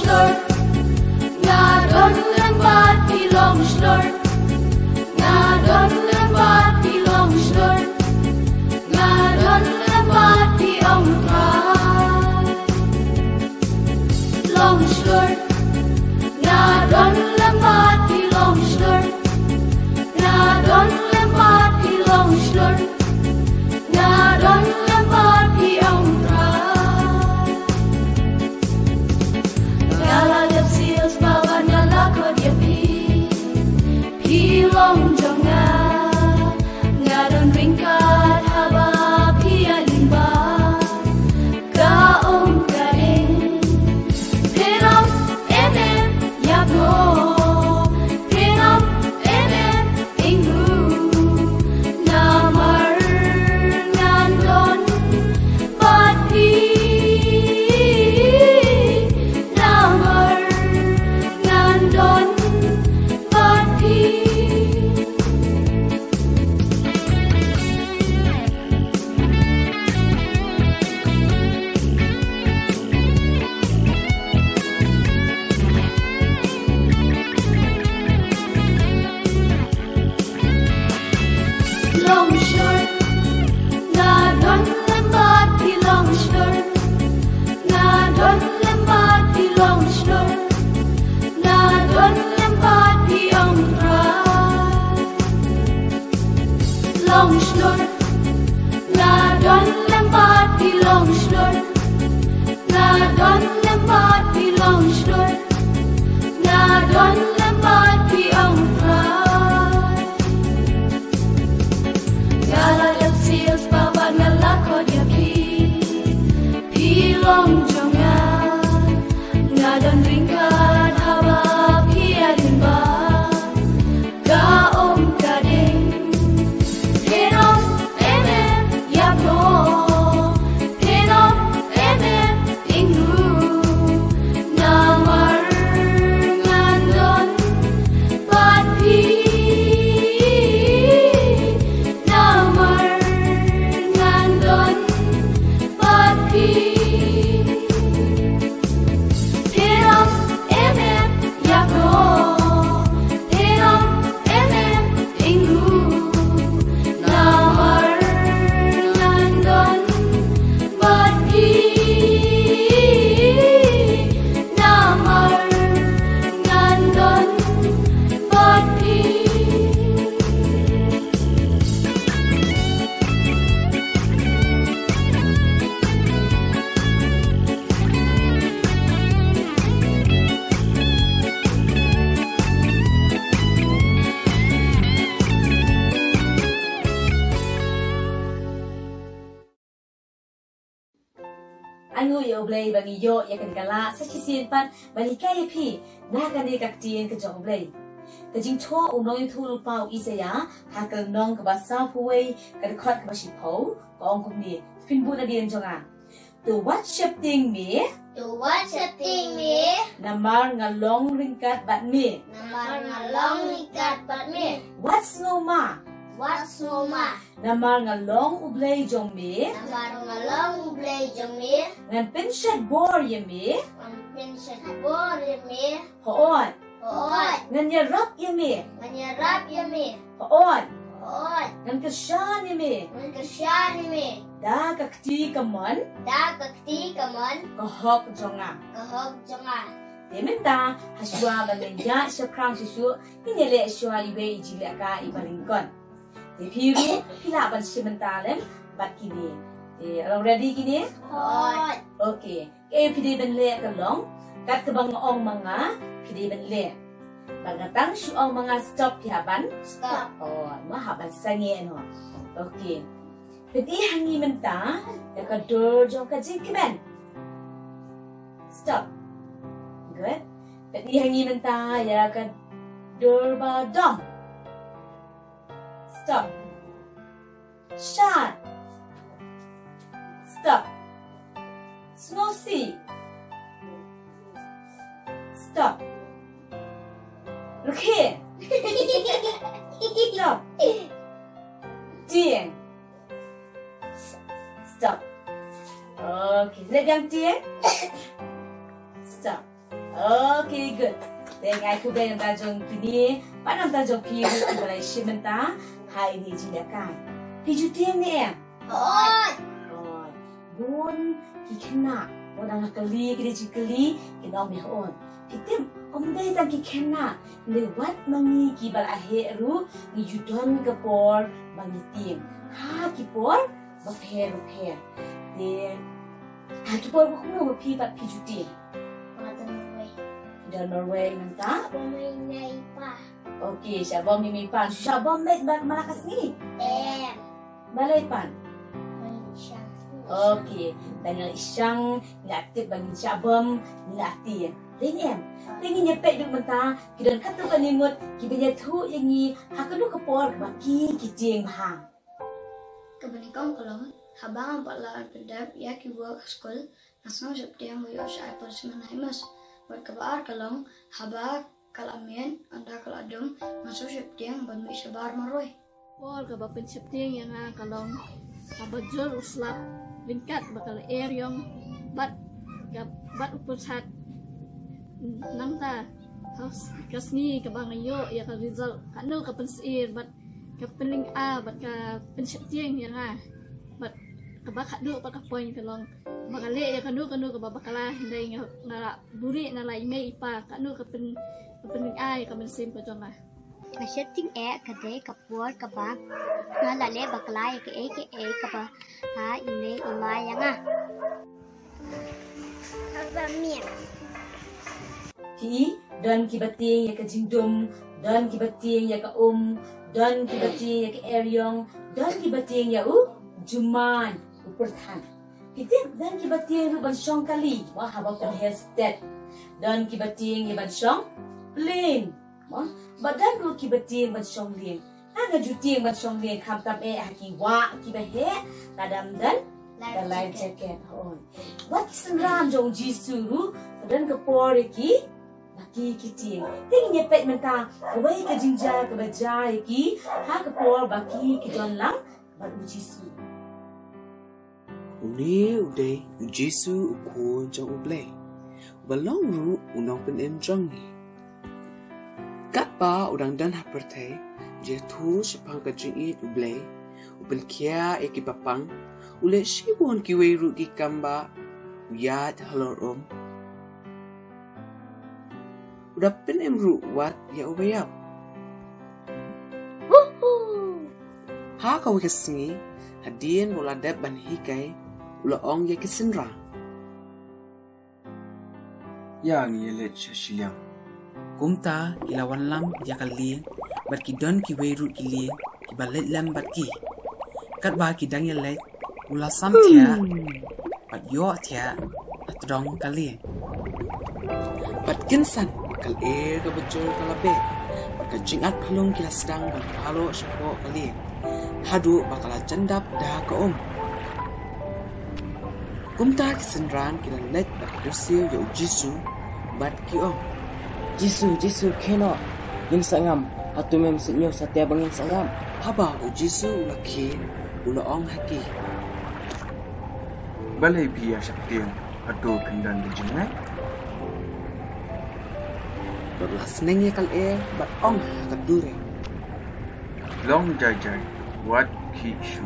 slur, nga don lembat di long slur, nga don lembat di long slur, nga don lembat di ong trai. Long slur, nga don lembat di long slur, nga don lembat di long slur, nga don lembat di ong trai. Ngala lep seals bawa ngala ko dia pi long jong nga don ringkat haba pi alimba ka om karing piram enem yago piram enem ingru namar ngandon pati namar ngandon pati. Long shirt, nga don lembat di long shirt, nga don lembat di long shirt, nga don lembat di ong trai. Long shirt, nga don lembat di long shirt, nga don lembat di long shirt, nga don lembat di ong trai. Ngala lep seals bawa ngala ko dia pi long jong nga don ringkat haba pi alimba ka om kading pinom enem yago pinom enem ingru namar ngandon pati namar ngandon pati piram enem yago piram enem ingru namar ngandon pati namar ngandon pati. Anu yo blay bagi yo ya kan kala sa kisin pan bali kay pi na kan ni kaktin ke jong blay ke jing cho unoy thul pau isaya ha kan nong ka basa puway ka khot ka shi po ko ong kum ni pin bu na dien jonga to what shifting me namar ngalong ringkat bat me what's no ma namar ngalong ublay jong me ngan pinshat bor ye me hoon ngan yarap ye me hoon ngan kasyan ye me da kakti kaman kahok jonga Deminta haswa balenya syakrang susu hinyele shwa ibe ijile ka ibalingkon. De piru pila ban simentalem bat kini. Are ready kini? Hot. Okay. Pide ben le kalong kat kabang ong mga pide ben le. Bangatang shu ong mga stop kihaban. Stop. Oh, mahaban sangi no. Okay. Pidi hangi menta ya ka dur jong ka jingkiben. Stop. Good. Pidi hangi menta ya ka dur ba dom. Stop. Shot. Stop. Snowy. Stop. Look here. Stop. Dieng. Stop. Okay, let them dieng. Stop. Okay, good. Dengan aku bayang tajong kini, panam tajong piu di balai simenta, hai ni jindakan. Piju tiang ni em. Oi. Oi. Bun kikena, orang kali kiri cikeli, kena meh on. Kitem omdai tang kikena, lewat mangi ki balai heru, ni judon kepor mangi tiang. Ha kipor, baper. Then, ha kipor bukuno bapi bat piju tiang. Dan Norway nanta. Pemainai pa. Okey, Syabam mimi pan. Syabam met malakas ni. Balai pan. Malaysia. Okey, dengan isyang aktif bagi Syabam niati. Ringem. Ringin nyepek duk menta, kidan katu kanimut, kibanya tu yang ni hakadu kepor baki kijing bahang. Kebenikong kolong, habang pala pedap ya ki work school, nasong septiang mo yo sa personal mas. Buat kebar kalong haba kalamian anda kaladum masuk septiang ban mi sebar maroi. Pol ka bapin septiang yang kalong abajul uslap lingkat bakal air yang bat upusat nangta haus kasni ka bangayo ya ka result kanu ka pensir bat ka pening bat ka penseptiang yang bat ka bakadu pa ka point kalong makali ya kanu ka babakala hindi nga buri na lai may ipa kanu ka pening ka mensim ko jonga Setting kade kapur kaba na lale bakla ke kaba ha ine ima yanga Haba mia. Ki dan kibating ya ka jingdum, dan kibating ya ka dan kibating ya ka eryong, dan kibating ya juman uperthan. Kitip dan kibating ru ban syong kali, wah habang kan hairstep. Dan kibating ya ban syong lin. Badan ru kibating ban syong lin. Aga juting ban syong lin kam tam haki wa kibahe tadam dan life jacket. Wat kisenram jong jisuru dan kepor ki baki kiting. Ting nyepet menta, awai ka jinja ka bajai ki ha kepor baki ki don lang bat jisu. Uni uday Jesu ukun jang ublay. Balong ru unang penem jangi. Kat pa udang dan hapertay, je tu sepang kajingit ublay. Ubel kia eki papang, ule sibon kiwe ru ki kamba, uyat halorom. Udah penem ru wat ya ubayaw. Ha kau kesengi, hadian bola dab ban hikai, ulaong ya kesenra. Yang yelet syasilang. Kumta ilawan lam ya kalien, bat ki don ki weru ki lien, ki balet lam bat ki. Kat ba ki dang yelet, ula sam tia, bat yo tia, atdong kalien. Bat kinsan, kal ka bejol kalabe, bat ka jingat palung kila sedang bat palo syapo kalien. Hadu bakal jandap dah ke Kumta kesenran kila let bat kursil yo jisu bat ki Jisu kena yang sangam hatu mem senyo satya bangin sangam haba o jisu laki ulaong haki. Balai biya syaktiang adu kendan berjengai. Berlas nengnya kal bat ong kadure. Long jajai wat ki shu.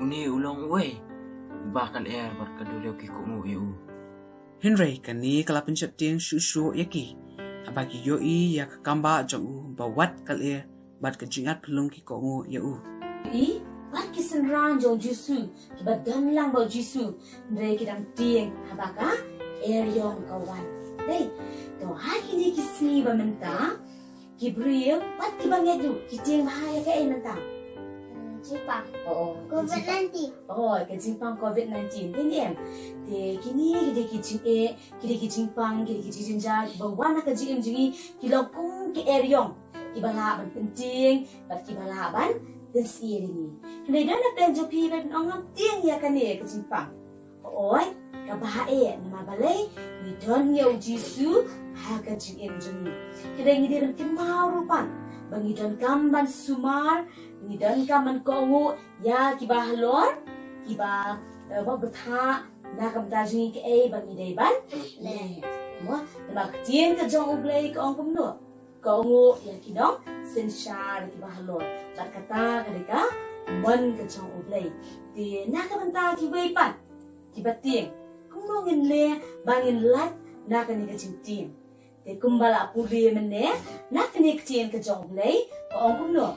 uni ulong we bakal berkedulio kikumu iu Henry kani kalapin syaptiang shushu yaki abaki yoi ya kamba jong bawat kal bat kejingat pelung kikomu yau. Bat kisenran jong jisu, kibat dan lang bau jisu, ndre kidang tiang habaka eryong kawan. Dei, to haki ni kisni ba menta, kibriyo bat kibangedu, kitiang bahaya ka menta. Jepang. Oo. COVID-19. Oo, kejimpang COVID-19. Hindi Te kini kide kijimpang, kide kijinja, bawana ka jim jingi, kilokung ki eryong, kibalaban penting, bat kibalaban dan sirini. Hindi na penjopi ban ongam tiang ya kani kejimpang. Oo, kabahae nama balay ni don ya jisu ha ka jim jingi. Kide ngide ban kimau rupan. bangi don kamban sumar, bangi don kamban kongu ya kiba halor, kiba ba betha na kam ta jing ke bangi dei ban. Mo na tien ke jong ublei ko ong kumno. Kongu ya kidong senshar kiba halor. Bat kata kadika mon ke jong ublei. Ti na kam ta ki wei pan. Kiba tieng. Kumno ngin le bangin lat na kan ni ke jing tieng. Te kumbala puli mene na kan ni ke tieng ke jong ublei ko ong kumno.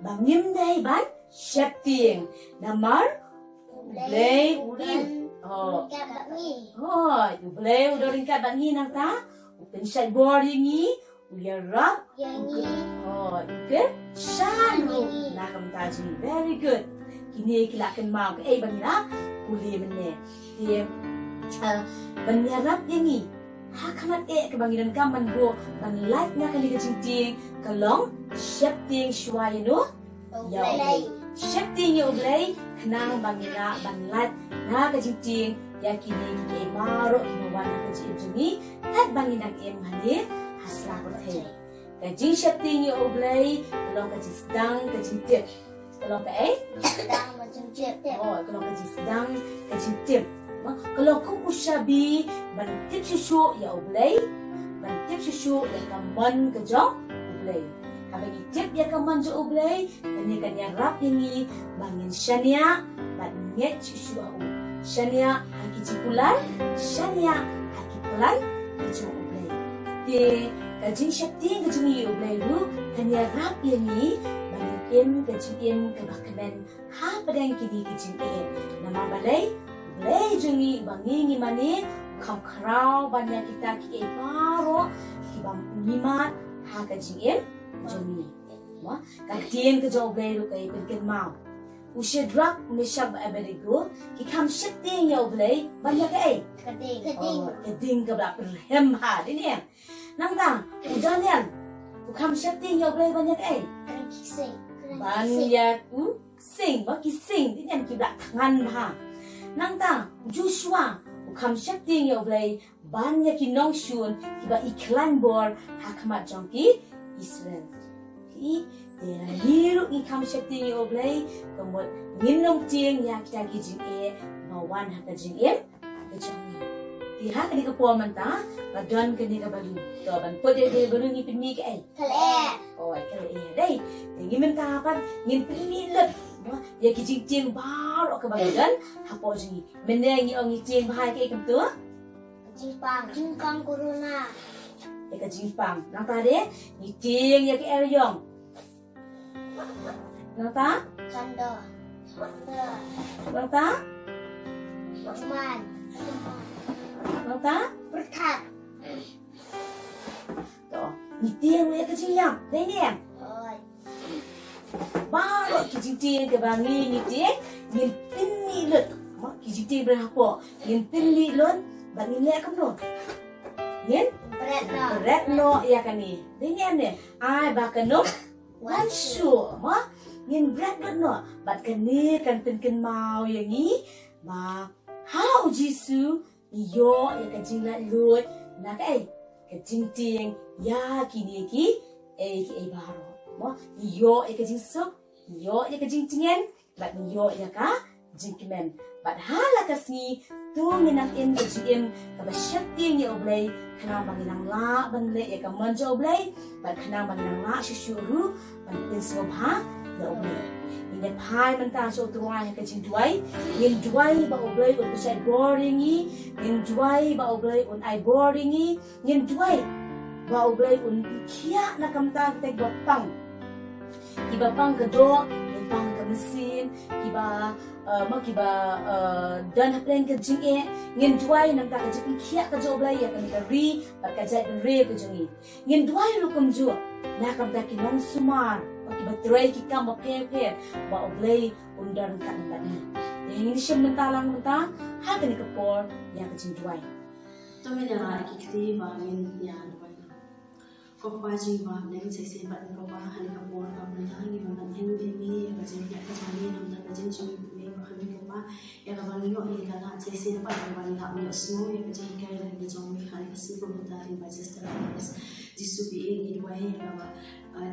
Bangim dei ban shep tieng. Namar ublei udim. Oh, you play udah ringkat bangi nang ta, upen shai boringi, ulia rap, oh, good, shalu, nakam taji, very good. Kini kilakan mau ke bangi na, uli mene, dia menyerap yangi, hakamat ke bangi dan kaman go, ban light nak kali kecing kalong, shep ting shwai no, ya ublay, shep ting ya ublay, kenang bangi na ban light. Na kecing ya kini ke maro kinawan na kecing jumi kat bangin ang em hani hasla ko the kecing shapting yo oblay kalong kecing sedang kecing tip kalong ka sedang kecing tip oh kalong kecing sedang kecing tip kalau kung usyabi ban tip susu ya oblay ban tip susu ya kaman kejong oblay habis tip ya kaman jo oblay kanya rap ini bangin shania ban nget susu au Shania haki cikulan, Shania haki pelan, kecung ublay. Di kajing shakti kajing i ublay lu, kanya rap yangi, bangin im kajing im kabakanan, ha padang kidi kajing im. Nama balay, ublay jungi bangingi mani, kam karau banyak kita ki paro, ki bang ngimat, ha kajing im, jungi. Wah, kajing kajong ublay lu kay pinkin mau. Usia drug meshab aberigo ki kam shitting ya ublay banyak ke keding ke belak perhem ha ini ya nang tang udan yan kam shitting ya ublay banyak ke banyak sing ba ki sing ini yang ki belak tangan ha nang tang Joshua kam shitting ya ublay banyak ki nong shun ki ba iklan bor hakamat jongki Israel ki Dera hiru ni kam shakti yo oblay kemudian minum tiang ya kita gijing bawan haka jing kejangi diha kini kepuan menta badan kini kebalu to ban pode de balu ni pinni ke kale oh kale dai tingi menta apa ngin pinni let ya gijing tiang baru ke badan hapo jing menengi ongi tiang bahai ke kem tu jingpang corona ya ke jingpang nang tade ni tiang ya ke eryong Nata? Canda. Nata? Cuman. Nata? Berkat. Tuh, nitiang ya kecilnya, ini ya. Baru kecil ke bangi nitiang, ngintin nilut. Mak kecil berapa? Ngintin nilut, bangi ni akan no. Ngin? Berat no ya kan ni. Ini ane, ai bahkan no. One shoe, ma, ngin berat no, bat kani kan penken mau yang ni, ma, how Jisu, yo ya kajing la lut, nak kajing ting, ya kini ki baro, ma, yo ya kajing sok, yo ya kajing tingen, bat yo ya ka jingkimen, bat hala kasni, tu nginak kajing kabasyak ting ya oblay. Kenang banginang la banle ya kaman jo oblay ban kenang banginang la shishuru ban pin sobha ya oblay ini pai menta so tuai ka jing duai ngin duai ba oblay un besai boringi ngin duai ba oblay un ai boringi ngin duai ba oblay un kia na kamta tek bapang ibapang kedo ibapang ke mesin iba makiba dan haplen ke jing ngin duai nang ta ke kia ka jo oblay ya kan ka ri ba ka jai re ke jungi ngin duai lu kum ju na kam ta ki nong sumar makiba trai ki kam ba pe ba oblay undan kan ba ni ini shem mentalang menta ha kan ke por ya ke jing duai to me na ki kti ba ngin ya duai ko pa ji ba len se se ba ko ba han ka por ka ba na ni ba hen de ni ba jing ya ka jani nam da jing chu ya kabang yo ni kana sesi pa kabang na mo sno ya kajing kaya ni jong mi kan kasi ko mutari ba just jisu bi ni wa ya ba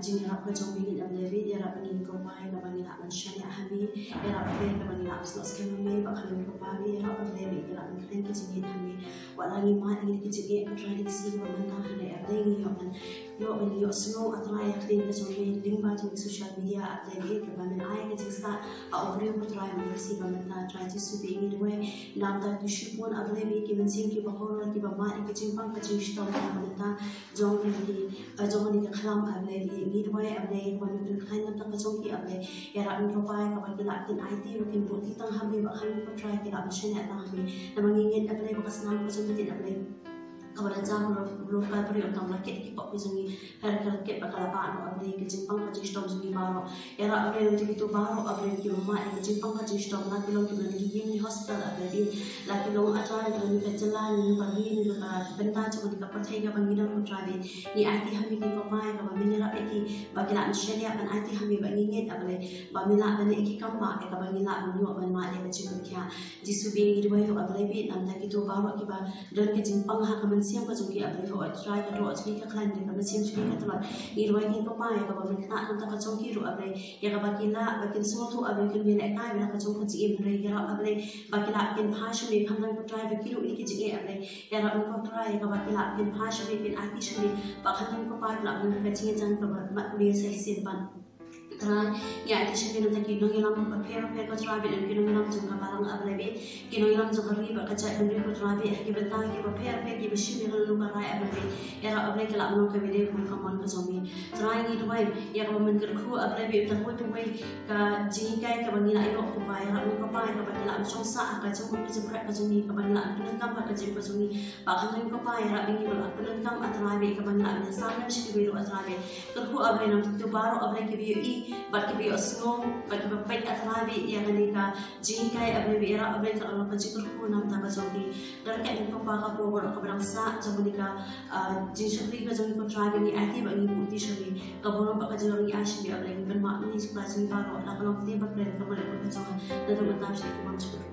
jing rap ka jong bingin ablevi ya rap bangin ko pai ka bangin aman shani ahami ya rap ablevi ka bangin aman snos ka mami ba khalun ko pai ya rap ablevi ka rap bangin ka jing ahami walangi ma ingin ka jing ka try si ko man ta hane ablevi yo snow atrai ka ding ka jong bingin ding ba jong social media ablevi ka bangin ai ka jing sta a ovrium ko try man si ba man ta try to su being the way nam ta tu shu pon ablevi ki man sing ki ba hor ki ba ma ka jing pang ka jing sta ka man ta jong ni ka khlam ablevi ni dua abdai ko ni kan na ta kachong ki abdai ya ra an ropai ka ban la tin IT kin ro ti tang habi ba khan ko try ki la machine ta habi na mangingin abdai ba kasnan ko sung tin abdai kabara jang ro ka pri on la ket ki ko jungi har kal ke ba kala pa no abdai ki jing pang ka jing stom jungi ba ro ya ra abdai ti tu ba ro abdai ki ma ki jing pang ka jing stom la ki lo ki ni gi ni hospital abdai la ki lo atrai ni ka jalan ni ba ni ni ka benta chu ni ka pa thai ga ba ni don try ni IT habi ki ko mai ka ba ni ra ki ba ki la machine ya ban IT habi ba ngingin abdai ba mi la ban ki kam ba ka ba ni la ni ban ma le ka chu kya jisu be ni doi ro abdai bi nam ta ki tu ba ro ki ba don ki jing pang ha ka man siam ka jungi abdai ro try ka ro achli ka klan ni ka man siam chuli ka tla ni doi ki ko mai ka ba mi na nam ta ka chung ki ro abdai ya ka ba ki la ba kin so tu abdai ki mi le kai ba ka chung ka chi im re ya abdai ba ki la kin pha shu ni kham nan ko try ba ki ro ki chi abdai ya ra ko try ka ba ki la kin pha shu ni kin IT shu ni ba khan ko pa la mun ka chi jan ka ba ma mi sai sin ban trai ya IT shu ni ki no ngilam ba pher ko try ba ki no ngilam chung ka ba lang abdai be ki no ngilam chung ka ri ba ka cha ni ko try ba ki ba ta ki ba pher ki ba shu ni lu ka rai abdai ya ra abdai ka la mun ka video ko ka mon ka zomi trai ni doi ya ka mun ka khu abdai be ta ko tu bai ka ji kai ka ba ni la yo ko ba ya ra ko ba ka ba ki la chung sa ka chung ko ji pra ka zomi ka ba ni la ka kam ka ji ko zomi ba khan ko ba ya ra bi ni ba ka kam atrai be ka ba ni la na sa na shi be ro atrai be ka khu abdai nam tu ba ro abdai ki bi i ba ki bi snow ba ki ba pai atrai be ya ni ka ji kai abdai be ra abdai ka lo ka ji ko nam ta ka zomi dar ka ni ko pa ka po ro ka ba sa zomi ka ji shri ka zomi ko try be ni IT ba ni puti shri ka bo ba ka zomi a shi be abdai ban ma ni shi ba zomi ba ro la ka lo ti ba pre ka ba le ko ka zomi da do ba ta shi ko ma shi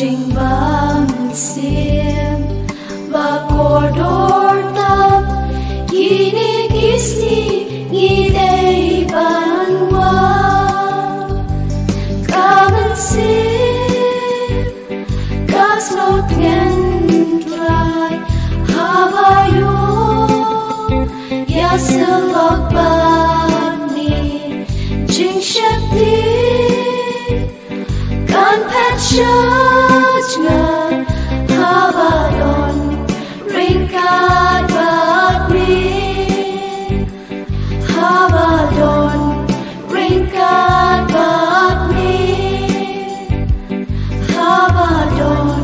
Jing bang sim ba corridor tam gini kisi gidei banwa come and see gas no can try how are you yes love bani jing shakti kan passion Habadon ringkat bakmi Habadon ringkat bakmi Habadon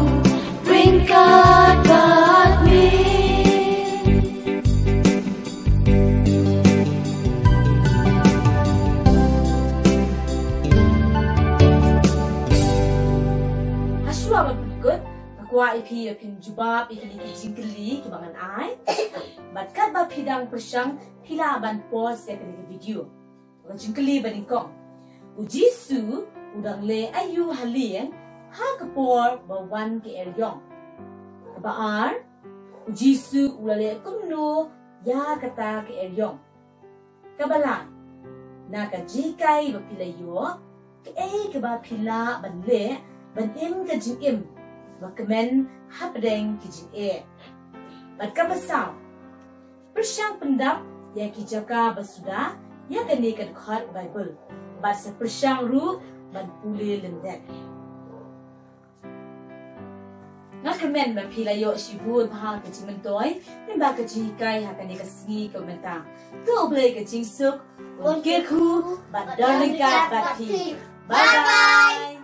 ringkat bakmi Kwa ipi pin jubab ipi ki jingli ki bangan ai bat kat ba pidang persang pila ban pos ya kini video ba jingli ban kong ujisu udang le ayu halien ha kapor ba wan ki eryong ba ar ujisu ulale kumno ya kata ki eryong kabala na ka jikai ba pila yo ke ba pila ban le ban im ka jingim Wakamen hapdeng kijing Bat kabasau Persyang pendap ya kijaka basuda ya kani kan khat Bible. Bat sa persyang ru ban pule lendet nak kemen ban pilayo shibun ha ke jimen toy nin ba ke ji kai ha kan ka sngi komenta to ble ke jing suk on ke khu ban darling ka ba thi bye bye